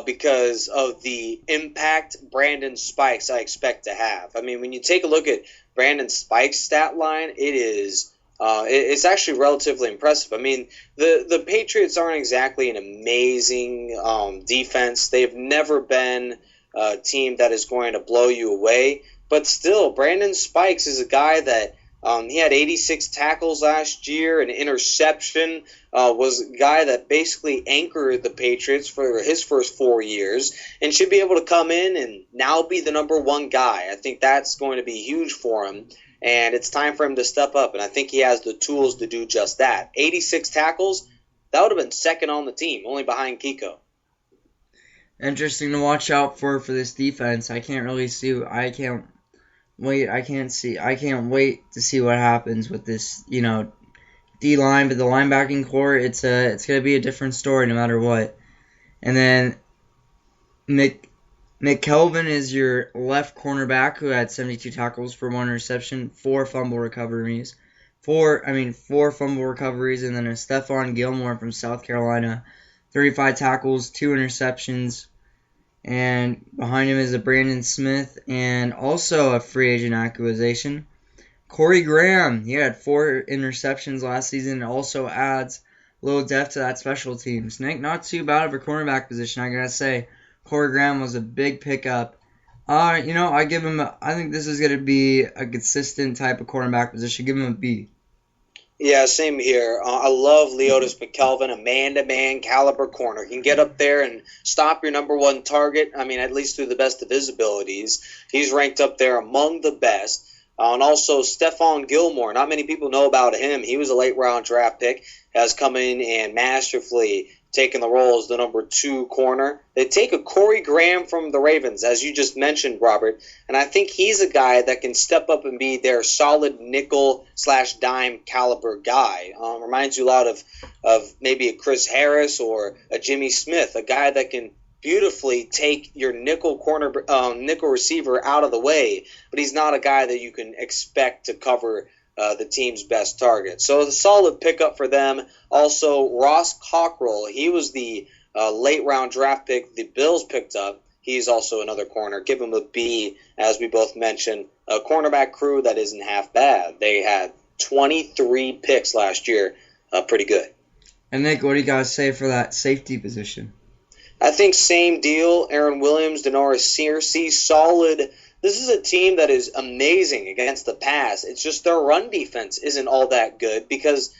S1: because of the impact Brandon Spikes I expect to have. When you take a look at Brandon Spikes' stat line, it's actually relatively impressive. The Patriots aren't exactly an amazing defense. They've never been a team that is going to blow you away. But still, Brandon Spikes is a guy that he had 86 tackles last year. An interception, was a guy that basically anchored the Patriots for his first 4 years and should be able to come in and now be the number 1 guy. I think that's going to be huge for him, and it's time for him to step up, and I think he has the tools to do just that. 86 tackles, that would have been second on the team, only behind Kiko.
S2: Interesting to watch out for this defense. I can't wait to see what happens with this, D-line, but the linebacking core, it's going to be a different story no matter what. And then McKelvin is your left cornerback who had 72 tackles for 1 interception, 4 fumble recoveries. 4 fumble recoveries, and then a Stephon Gilmore from South Carolina, 35 tackles, 2 interceptions. And behind him is a Brandon Smith and also a free agent acquisition, Corey Graham. He had 4 interceptions last season and also adds a little depth to that special teams. Nick, not too bad of a cornerback position, I gotta say. Corey Graham was a big pickup. I give him I think this is going to be a consistent type of cornerback position. Give him a B.
S1: Yeah, same here. I love Leotis McKelvin, a man-to-man caliber corner. He can get up there and stop your number one target, at least through the best of his abilities. He's ranked up there among the best. And also Stephon Gilmore. Not many people know about him. He was a late-round draft pick, has come in and masterfully taken the role as the number 2 corner. They take a Corey Graham from the Ravens, as you just mentioned, Robert, and I think he's a guy that can step up and be their solid nickel/dime caliber guy. Reminds you a lot of maybe a Chris Harris or a Jimmy Smith, a guy that can beautifully take your nickel receiver out of the way, but he's not a guy that you can expect to cover the team's best target. So a solid pickup for them. Also, Ross Cockrell, he was the late-round draft pick the Bills picked up. He's also another corner. Give him a B, as we both mentioned. A cornerback crew that isn't half bad. They had 23 picks last year. Pretty good.
S2: And Nick, what do you guys say for that safety position?
S1: I think same deal. Aaron Williams, Denoris Searcy, solid. This is a team that is amazing against the pass. It's just their run defense isn't all that good because,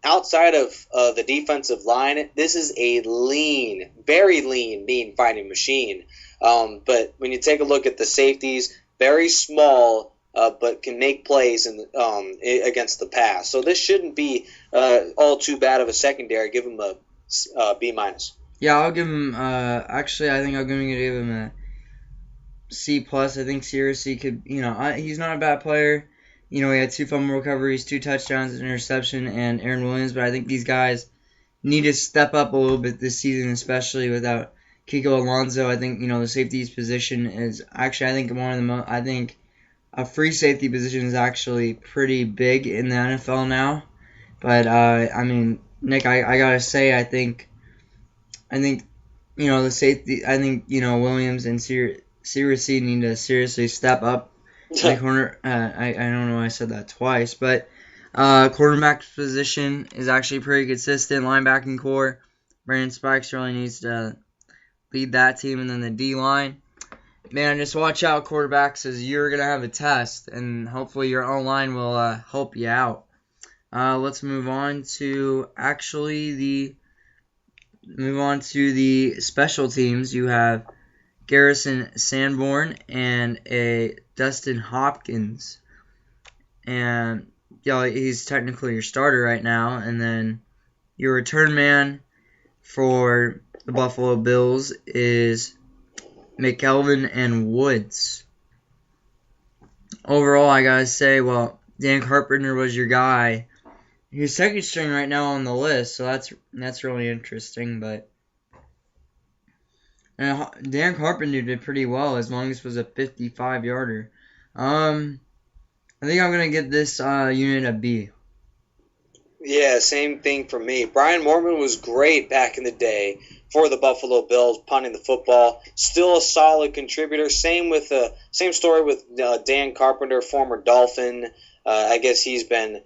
S1: outside of the defensive line, this is a lean, very lean, mean fighting machine. But when you take a look at the safeties, very small, but can make plays against the pass. So this shouldn't be all too bad of a secondary. Give them a B-.
S2: Yeah, I'll give him, I think I'm going to give him a C+. I think Searcy could, he's not a bad player. He had 2 fumble recoveries, 2 touchdowns, an interception, and Aaron Williams. But I think these guys need to step up a little bit this season, especially without Kiko Alonso. I think, the safeties position is actually, I think a free safety position is actually pretty big in the NFL now. But, Nick, I got to say, I think, the safety, Williams and Searcy need to seriously step up in the corner. I don't know why I said that twice, but quarterback position is actually pretty consistent. Linebacking core, Brandon Spikes really needs to lead that team, and then the D-line. Man, just watch out, quarterbacks, as you're going to have a test, and hopefully your O-line will help you out. Let's move on to the special teams. You have Garrison Sanborn and a Dustin Hopkins. And he's technically your starter right now. And then your return man for the Buffalo Bills is McKelvin and Woods. Overall, I gotta say, Dan Carpenter was your guy. He's second string right now on the list, so that's really interesting. But Dan Carpenter did pretty well, as long as it was a 55-yarder. I think I'm gonna give this unit a B.
S1: Yeah, same thing for me. Brian Mormon was great back in the day for the Buffalo Bills, punting the football. Still a solid contributor. Same story with Dan Carpenter, former Dolphin. I guess he's been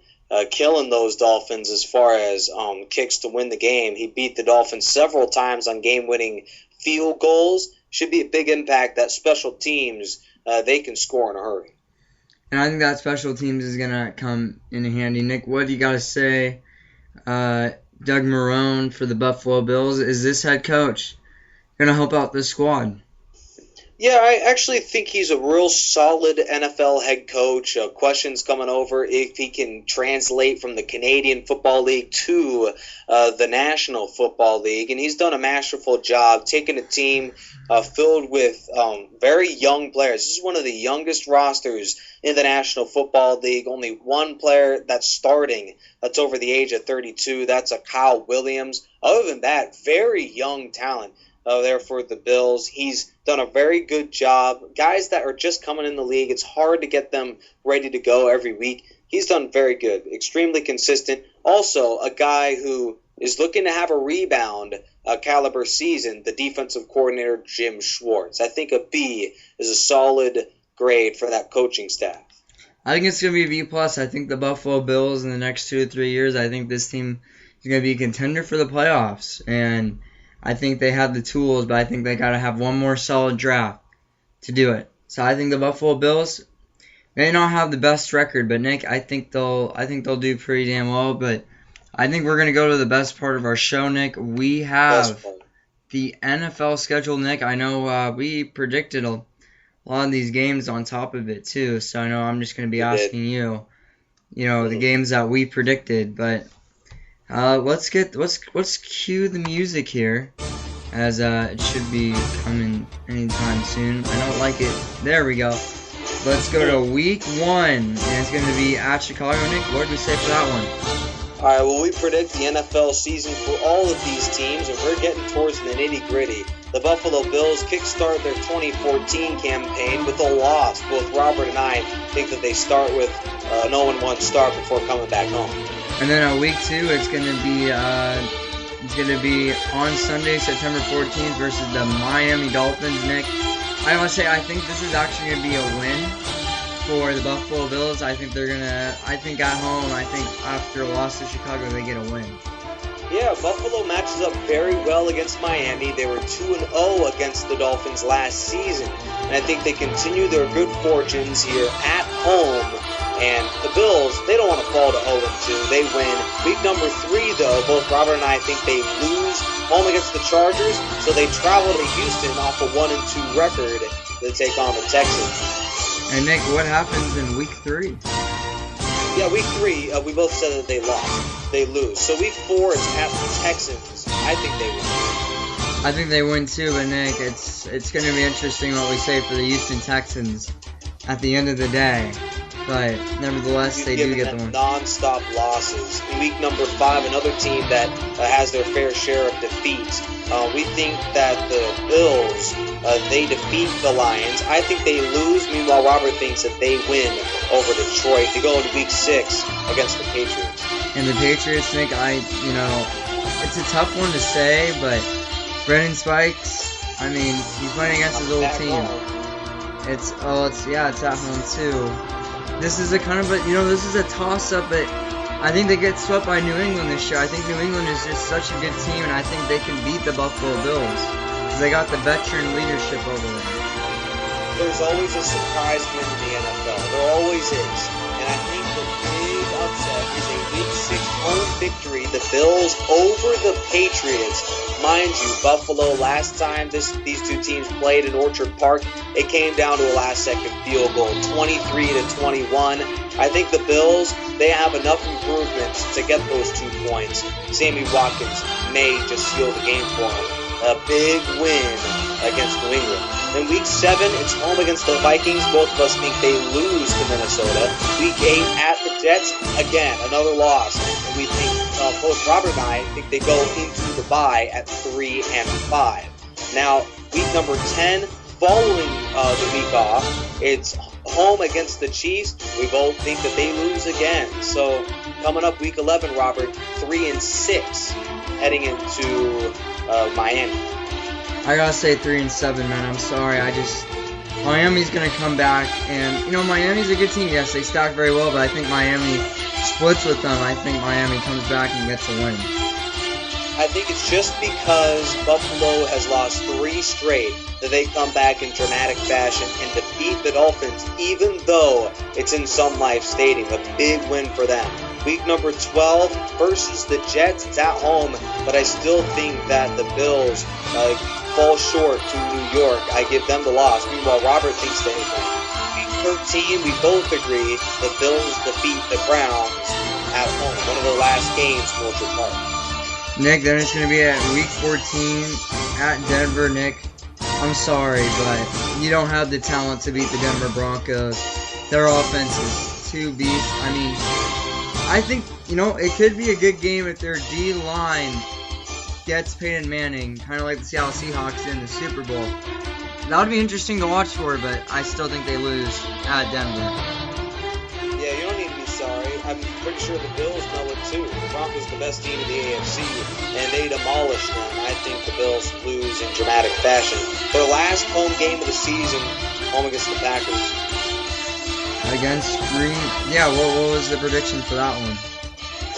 S1: killing those Dolphins as far as kicks to win the game. He beat the Dolphins several times on game-winning field goals. Should be a big impact that special teams, they can score in a hurry.
S2: And I think that special teams is going to come in handy. Nick, what do you got to say? Doug Marrone for the Buffalo Bills. Is this head coach going to help out this squad?
S1: Yeah, I actually think he's a real solid NFL head coach. Questions coming over if he can translate from the Canadian Football League to the National Football League. And he's done a masterful job taking a team filled with very young players. This is one of the youngest rosters in the National Football League. Only one player that's starting that's over the age of 32. That's a Kyle Williams. Other than that, very young talent there for the Bills. He's done a very good job. Guys that are just coming in the league, it's hard to get them ready to go every week. He's done very good, extremely consistent. Also, a guy who is looking to have a rebound caliber season, the defensive coordinator, Jim Schwartz. I think a B is a solid grade for that coaching staff.
S2: I think it's going to be a B+. I think the Buffalo Bills in the next 2 to 3 years, I think this team is going to be a contender for the playoffs. And I think they have the tools, but I think they got to have one more solid draft to do it. So I think the Buffalo Bills may not have the best record, but Nick, I think they'll do pretty damn well. But I think we're gonna go to the best part of our show, Nick. We have the NFL schedule, Nick. I know we predicted a lot of these games on top of it too, so I know I'm just gonna be asking you, the games that we predicted, but. Let's cue the music here, as it should be coming anytime soon. I don't like it. There we go. Let's go to week 1, and it's going to be at Chicago. Nick, what did we say for that one?
S1: All right, well, we predict the NFL season for all of these teams, and we're getting towards the nitty-gritty. The Buffalo Bills kickstart their 2014 campaign with a loss. Both Robert and I think that they start with an 0-1 start before coming back home.
S2: And then week 2, it's going to be on Sunday, September 14th versus the Miami Dolphins. Nick, I want to say I think this is actually going to be a win for the Buffalo Bills. I think at home, after a loss to Chicago, they get a win.
S1: Yeah, Buffalo matches up very well against Miami. They were 2-0 against the Dolphins last season. And I think they continue their good fortunes here at home. And the Bills, they don't want to fall to 0-2. They win. Week number 3, though, both Robert and I think they lose home against the Chargers. So they travel to Houston off a 1-2 record to take on the Texans.
S2: And Nick, what happens in week 3?
S1: Yeah, week 3, we both said that they lost. They lose. So week 4 is at the Texans. I think they win.
S2: I think they win too, but Nick, it's going to be interesting what we say for the Houston Texans at the end of the day. But nevertheless, they do get the win.
S1: Non-stop losses. In week number 5, another team that has their fair share of defeats. We think that the Bills, they defeat the Lions. I think they lose. Meanwhile, Robert thinks that they win over Detroit. They go into week 6 against the Patriots.
S2: And the Patriots, Nick, it's a tough one to say, but Brendan Spikes, he's playing against his old team. It's at home too. This is this is a toss-up, but I think they get swept by New England this year. I think New England is just such a good team, and I think they can beat the Buffalo Bills because they got the veteran leadership over them.
S1: There's always a surprise win in the NFL. There always is. And I think the big upset is a Week 6 home victory. The Bills over the Patriots. Mind you, Buffalo, last time these two teams played in Orchard Park, it came down to a last-second field goal, 23-21. I think the Bills, they have enough improvements to get those 2 points. Sammy Watkins may just seal the game for them. A big win against New England. In Week 7, it's home against the Vikings. Both of us think they lose to Minnesota. Week 8 at the Jets, again, another loss. And we think, both Robert and I think they go into the bye at 3-5. Now, week number 10, following the week off, it's home against the Chiefs. We both think that they lose again. So, coming up week 11, Robert, 3-6, heading into Miami.
S2: I gotta say 3-7, man. I'm sorry. Miami's gonna come back, and Miami's a good team. Yes, they stack very well, but I think Miami splits with them. I think Miami comes back and gets a win.
S1: I think it's just because Buffalo has lost 3 straight that they come back in dramatic fashion and defeat the Dolphins, even though it's in Sun Life Stadium. A big win for them. Week number 12 versus the Jets. It's at home, but I still think that the Bills fall short to New York. I give them the loss. Meanwhile, Robert thinks they win. Week 13, we both agree the Bills defeat the Browns at home. One of their last games, Orchard Park.
S2: Nick, then it's going to be at Week 14 at Denver. Nick, I'm sorry, but you don't have the talent to beat the Denver Broncos. Their offense is too beast. I mean, I think, it could be a good game if their D-line gets Peyton Manning, kind of like the Seattle Seahawks in the Super Bowl. That would be interesting to watch for, but I still think they lose at Denver.
S1: Yeah, you don't need to be sorry. I'm pretty sure the Bills know it too. The Broncos the best team in the AFC, and they demolish them. I think the Bills lose in dramatic fashion. Their last home game of the season, home against the Packers.
S2: Against Green? Yeah, what was the prediction for that one?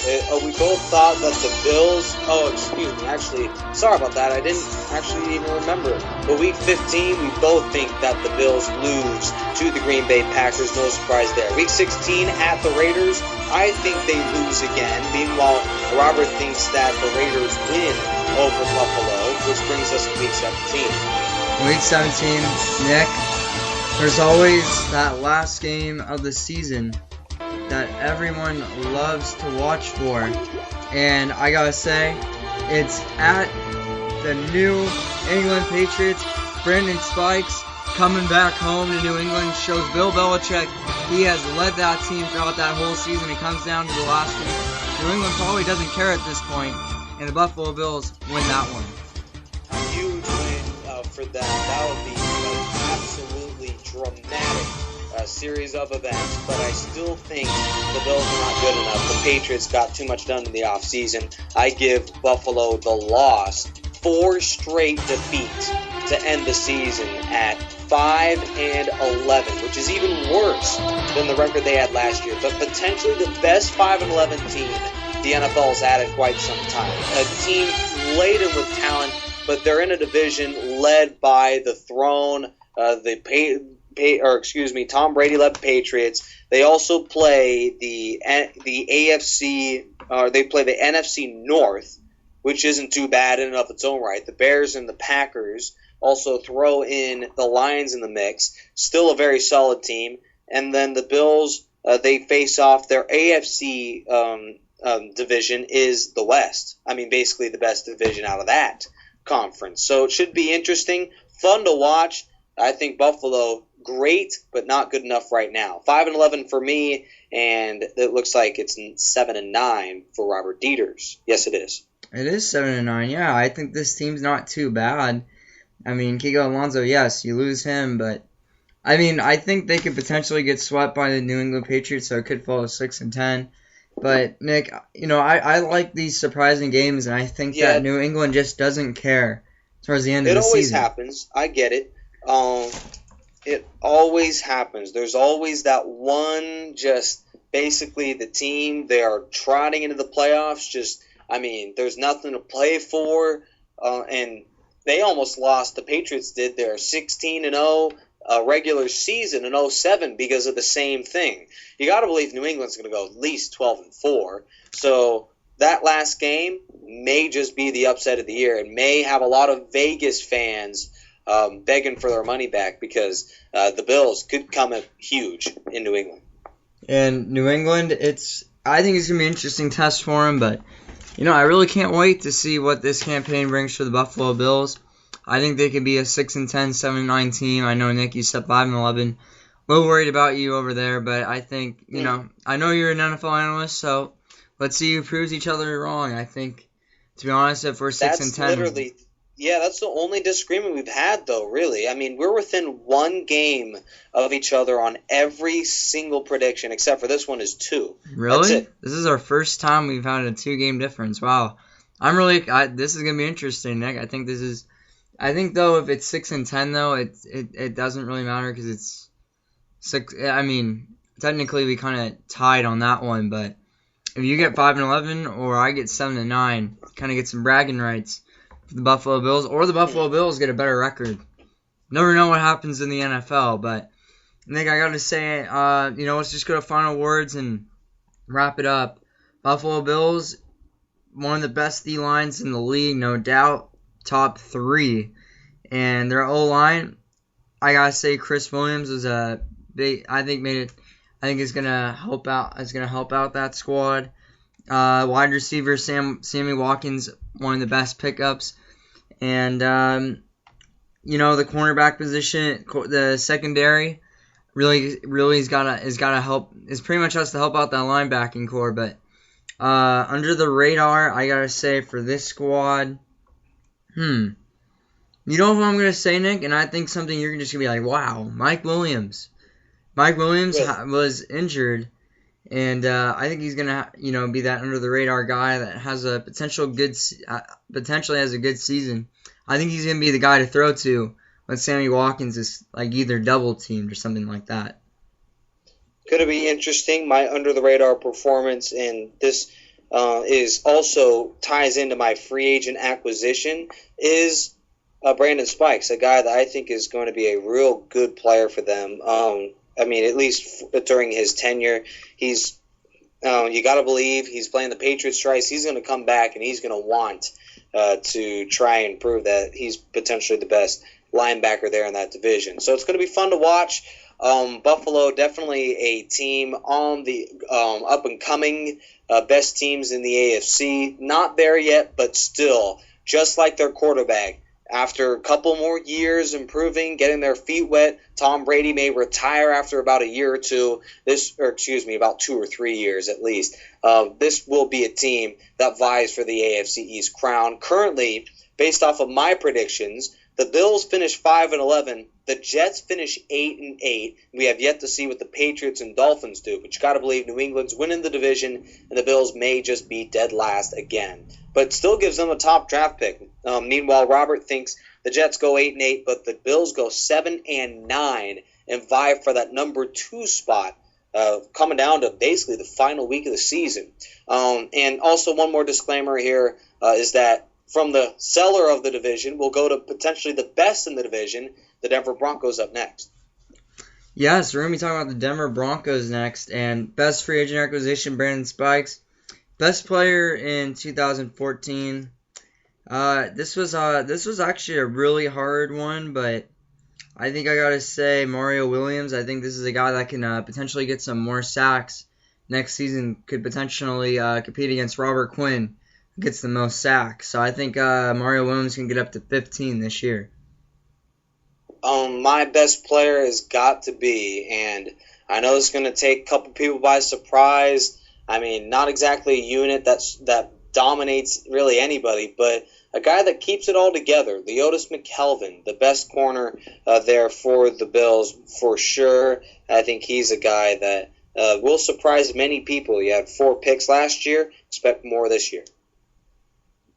S1: We both thought that the Bills... Oh, excuse me. Actually, sorry about that. I didn't actually even remember. But Week 15, we both think that the Bills lose to the Green Bay Packers. No surprise there. Week 16 at the Raiders, I think they lose again. Meanwhile, Robert thinks that the Raiders win over Buffalo, which brings us to Week 17.
S2: Week 17, Nick, there's always that last game of the season that everyone loves to watch for, and I gotta say, it's at the New England Patriots. Brandon Spikes coming back home to New England shows Bill Belichick he has led that team throughout that whole season. It comes down to the last game. New England probably doesn't care at this point, and the Buffalo Bills win that one.
S1: A huge win for them. That would be an absolutely dramatic series of events, but I still think the Bills are not good enough. The Patriots got too much done in the offseason. I give Buffalo the loss. 4 straight defeats to end the season at 5-11, which is even worse than the record they had last year, but potentially the best 5-11 team the NFL's had in quite some time. A team laden with talent, but they're in a division led by the throne, Tom Brady-led Patriots. They also play the AFC, or they play the NFC North, which isn't too bad in and of its own right. The Bears and the Packers also throw in the Lions in the mix. Still a very solid team. And then the Bills, they face off. Their AFC division is the West. I mean, basically the best division out of that conference. So it should be interesting, fun to watch. I think Buffalo, great, but not good enough right now. 5-11 for me, and it looks like it's 7-9 for Robert Dieters. Yes, it is.
S2: It is 7-9. Yeah, I think this team's not too bad. I mean, Kiko Alonso, yes, you lose him, but I mean, I think they could potentially get swept by the New England Patriots, so it could fall to 6-10. But Nick, I like these surprising games, and I think that New England just doesn't care towards the end of the season.
S1: It always happens. I get it. It always happens. There's always that one, just basically the team, they are trotting into the playoffs. There's nothing to play for. And they almost lost, the Patriots did their 16-0 regular season in 07 because of the same thing. You got to believe New England's going to go at least 12-4. So that last game may just be the upset of the year. It may have a lot of Vegas fans begging for their money back because the Bills could come up huge in New England.
S2: And New England, I think it's going to be an interesting test for them, but I really can't wait to see what this campaign brings for the Buffalo Bills. I think they could be a 6-10, 7-9 team. I know, Nick, you said 5-11. A little worried about you over there, but I think, I know you're an NFL analyst, so let's see who proves each other wrong. I think, to be honest, if we're 6-10...
S1: That's the only disagreement we've had, though, really. I mean, we're within one game of each other on every single prediction, except for this one is 2.
S2: Really?
S1: That's it.
S2: This is our first time we've had a 2-game difference. Wow. This is going to be interesting, Nick. I think, though, if it's 6-10, though, it doesn't really matter because it's 6. I mean, technically we kind of tied on that one, but if you get 5-11 or I get 7-9, kind of get some bragging rights. The Buffalo Bills, or the Buffalo Bills get a better record. Never know what happens in the NFL, but Nick, I gotta say, let's just go to final words and wrap it up. Buffalo Bills, one of the best D-lines in the league, no doubt, top 3. And their O-line, I gotta say, Chris Williams was a big. I think is gonna help out. Is gonna help out that squad. Wide receiver Sammy Watkins, one of the best pickups, and the cornerback position, the secondary, really is gotta help. Is pretty much has to help out that linebacking core. But under the radar, I gotta say for this squad, You know what I'm going to say, Nick? And I think something you're just going to be like, wow, Mike Williams. Mike Williams was injured, and I think he's going to, be that under-the-radar guy that has a potentially has a good season. I think he's going to be the guy to throw to when Sammy Watkins is like either double-teamed or something like that.
S1: Going to be interesting. My under-the-radar performance, and this is also ties into my free agent acquisition, is Brandon Spikes, a guy that I think is going to be a real good player for them. At least during his tenure, he's you got to believe he's playing the Patriots twice. He's going to come back and he's going to want to try and prove that he's potentially the best linebacker there in that division. So it's going to be fun to watch. Buffalo, definitely a team on the up and coming best teams in the AFC. Not there yet, but still, just like their quarterback. After a couple more years improving, getting their feet wet, Tom Brady may retire after about a year or two. About 2 or 3 years at least. This will be a team that vies for the AFC East crown. Currently, based off of my predictions, the Bills finish 5-11. The Jets finish 8-8. We have yet to see what the Patriots and Dolphins do, but you got to believe New England's winning the division, and the Bills may just be dead last again. But still gives them a top draft pick. Meanwhile, Robert thinks the Jets go 8-8, but the Bills go 7-9 and vie for that number 2 spot, coming down to basically the final week of the season. And also one more disclaimer here is that from the seller of the division, we'll go to potentially the best in the division, the Denver Broncos up next.
S2: Yes, we're going to be talking about the Denver Broncos next. And best free agent acquisition, Brandon Spikes. Best player in 2014. This was actually a really hard one, but I think I got to say Mario Williams. I think this is a guy that can potentially get some more sacks next season. Could potentially compete against Robert Quinn, who gets the most sacks. So I think Mario Williams can get up to 15 this year.
S1: My best player has got to be, and I know it's going to take a couple people by surprise. I mean, not exactly a unit that dominates really anybody, but a guy that keeps it all together. Leotis McKelvin, the best corner there for the Bills for sure. I think he's a guy that will surprise many people. He had 4 picks last year. Expect more this year.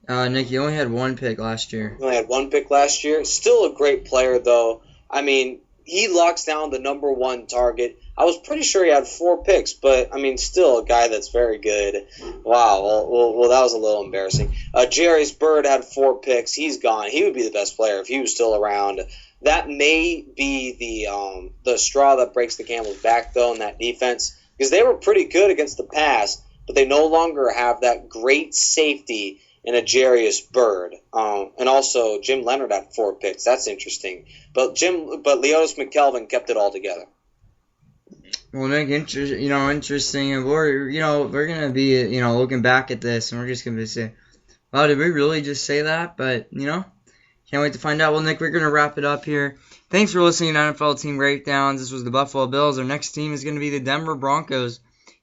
S2: Nick, you only had 1 pick last year.
S1: He only had 1 pick last year. Still a great player, though. I mean, he locks down the number 1 target. I was pretty sure he had 4 picks, but, I mean, still a guy that's very good. Wow, well that was a little embarrassing. Jarius Byrd had 4 picks. He's gone. He would be the best player if he was still around. That may be the straw that breaks the camel's back, though, in that defense, because they were pretty good against the pass, but they no longer have that great safety in a Jarius Byrd. And also, Jim Leonard had 4 picks. That's interesting. But Leotis McKelvin kept it all together.
S2: Well, Nick, interesting. And we're gonna be, looking back at this, and we're just gonna say, wow, did we really just say that? But can't wait to find out. Well, Nick, we're gonna wrap it up here. Thanks for listening to NFL Team Breakdowns. This was the Buffalo Bills. Our next team is gonna be the Denver Broncos.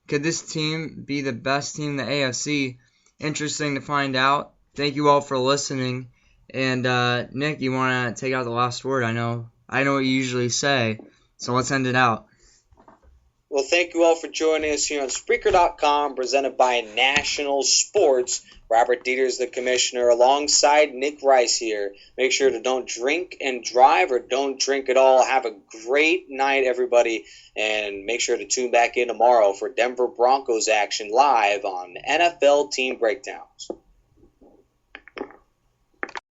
S2: Could this team be the best team in the AFC? Interesting to find out. Thank you all for listening. And Nick, you want to take out the last word? I know what you usually say, so let's end it out.
S1: Well, thank you all for joining us here on Spreaker.com, presented by National Sports. Robert Dieter's the commissioner, alongside Nick Rice here. Make sure to don't drink and drive, or don't drink at all. Have a great night, everybody, and make sure to tune back in tomorrow for Denver Broncos action live on NFL Team Breakdowns.